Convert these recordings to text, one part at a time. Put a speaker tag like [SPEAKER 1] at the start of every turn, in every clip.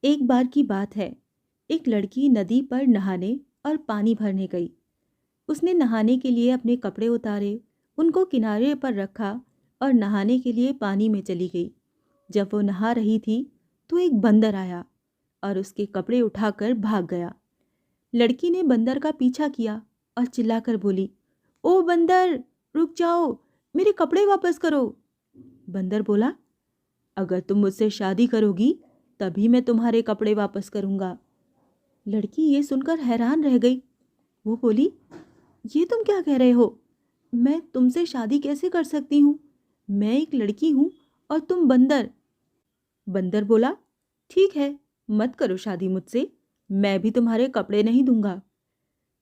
[SPEAKER 1] एक बार की बात है। एक लड़की नदी पर नहाने और पानी भरने गई। उसने नहाने के लिए अपने कपड़े उतारे, उनको किनारे पर रखा और नहाने के लिए पानी में चली गई। जब वो नहा रही थी तो एक बंदर आया और उसके कपड़े उठाकर भाग गया। लड़की ने बंदर का पीछा किया और चिल्लाकर बोली, ओ बंदर, रुक जाओ, मेरे कपड़े वापस करो। बंदर बोला, अगर तुम मुझसे शादी करोगी तभी मैं तुम्हारे कपड़े वापस करूंगा। लड़की ये सुनकर हैरान रह गई। वो बोली, ये तुम क्या कह रहे हो? मैं तुमसे शादी कैसे कर सकती हूँ? मैं एक लड़की हूँ और तुम बंदर। बंदर बोला, ठीक है, मत करो शादी मुझसे, मैं भी तुम्हारे कपड़े नहीं दूंगा।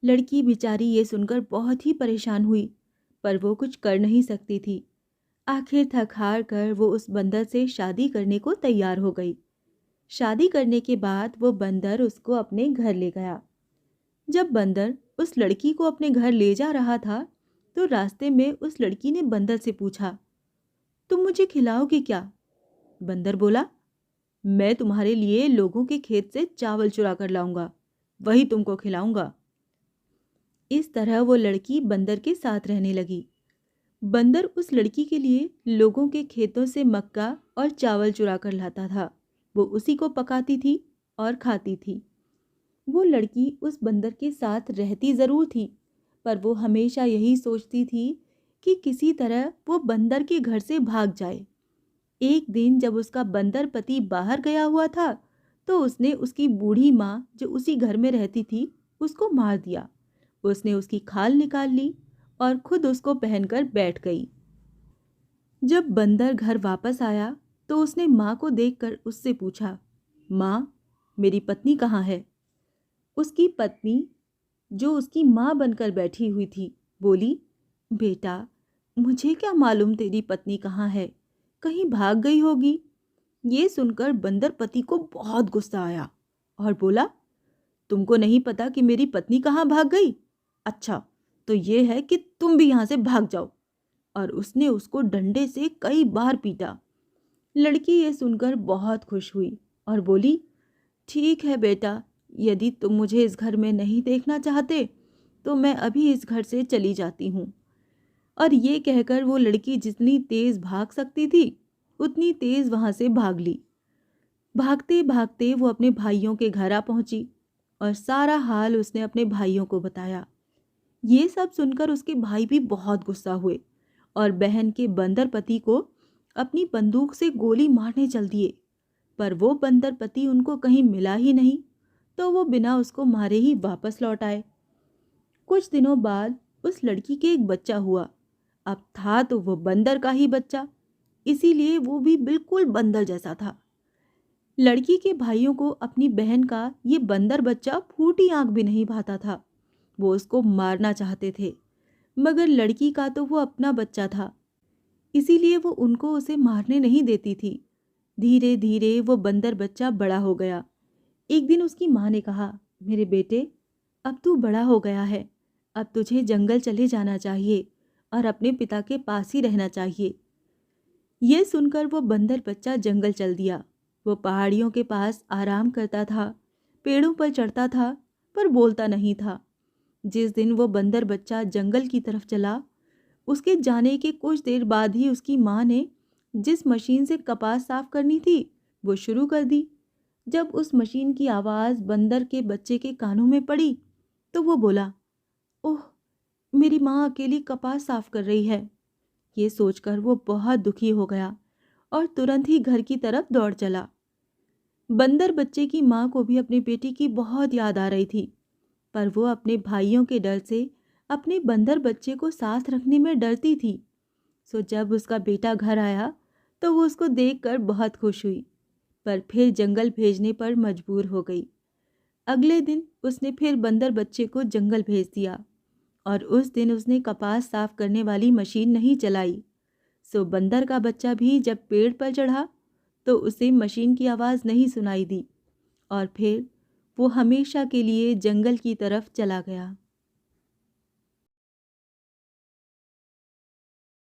[SPEAKER 1] लड़की बेचारी ये सुनकर बहुत ही परेशान हुई, पर वो कुछ कर नहीं सकती थी। आखिर थक हार कर वो उस बंदर से शादी करने को तैयार हो गई। शादी करने के बाद वो बंदर उसको अपने घर ले गया। जब बंदर उस लड़की को अपने घर ले जा रहा था तो रास्ते में उस लड़की ने बंदर से पूछा, तुम मुझे खिलाओगे क्या? बंदर बोला, मैं तुम्हारे लिए लोगों के खेत से चावल चुरा कर लाऊंगा, वही तुमको खिलाऊंगा। इस तरह वो लड़की बंदर के साथ रहने लगी। बंदर उस लड़की के लिए लोगों के खेतों से मक्का और चावल चुरा कर लाता था। वो उसी को पकाती थी और खाती थी। वो लड़की उस बंदर के साथ रहती ज़रूर थी, पर वो हमेशा यही सोचती थी कि किसी तरह वो बंदर के घर से भाग जाए। एक दिन जब उसका बंदर पति बाहर गया हुआ था तो उसने उसकी बूढ़ी माँ जो उसी घर में रहती थी उसको मार दिया। उसने उसकी खाल निकाल ली और खुद उसको पहनकर बैठ गई। जब बंदर घर वापस आया तो उसने माँ को देखकर उससे पूछा, माँ, मेरी पत्नी कहाँ है? उसकी पत्नी, जो उसकी माँ बनकर बैठी हुई थी, बोली, बेटा, मुझे क्या मालूम तेरी पत्नी कहाँ है, कहीं भाग गई होगी। ये सुनकर बंदर पति को बहुत गुस्सा आया और बोला, तुमको नहीं पता कि मेरी पत्नी कहाँ भाग गई? अच्छा, तो ये है कि तुम भी यहाँ से भाग जाओ। और उसने उसको डंडे से कई बार पीटा। लड़की ये सुनकर बहुत खुश हुई और बोली, ठीक है बेटा, यदि तुम मुझे इस घर में नहीं देखना चाहते तो मैं अभी इस घर से चली जाती हूँ। और ये कहकर वो लड़की जितनी तेज भाग सकती थी उतनी तेज वहां से भाग ली। भागते भागते वो अपने भाइयों के घर आ पहुंची और सारा हाल उसने अपने भाइयों को बताया। ये सब सुनकर उसके भाई भी बहुत गुस्सा हुए और बहन के बंदर पति को अपनी बंदूक से गोली मारने चल दिए। पर वो बंदर पति उनको कहीं मिला ही नहीं, तो वो बिना उसको मारे ही वापस लौट आए। कुछ दिनों बाद उस लड़की के एक बच्चा हुआ। अब था तो वो बंदर का ही बच्चा, इसीलिए वो भी बिल्कुल बंदर जैसा था। लड़की के भाइयों को अपनी बहन का ये बंदर बच्चा फूटी आंख भी नहीं भाता था। वो उसको मारना चाहते थे, मगर लड़की का तो वो अपना बच्चा था, इसीलिए वो उनको उसे मारने नहीं देती थी। धीरे धीरे वो बंदर बच्चा बड़ा हो गया। एक दिन उसकी माँ ने कहा, मेरे बेटे, अब तू बड़ा हो गया है, अब तुझे जंगल चले जाना चाहिए और अपने पिता के पास ही रहना चाहिए। ये सुनकर वो बंदर बच्चा जंगल चल दिया। वो पहाड़ियों के पास आराम करता था, पेड़ों पर चढ़ता था, पर बोलता नहीं था। जिस दिन वो बंदर बच्चा जंगल की तरफ चला, उसके जाने के कुछ देर बाद ही उसकी माँ ने जिस मशीन से कपास साफ करनी थी वो शुरू कर दी। जब उस मशीन की आवाज़ बंदर के बच्चे के कानों में पड़ी तो वो बोला, ओह, मेरी माँ अकेली कपास साफ कर रही है। ये सोचकर वो बहुत दुखी हो गया और तुरंत ही घर की तरफ दौड़ चला। बंदर बच्चे की माँ को भी अपनी बेटी की बहुत याद आ रही थी, पर वो अपने भाइयों के डर से अपने बंदर बच्चे को साथ रखने में डरती थी। सो जब उसका बेटा घर आया तो वो उसको देखकर बहुत खुश हुई, पर फिर जंगल भेजने पर मजबूर हो गई। अगले दिन उसने फिर बंदर बच्चे को जंगल भेज दिया और उस दिन उसने कपास साफ करने वाली मशीन नहीं चलाई। सो बंदर का बच्चा भी जब पेड़ पर चढ़ा तो उसे मशीन की आवाज़ नहीं सुनाई दी और फिर वो हमेशा के लिए जंगल की तरफ चला गया।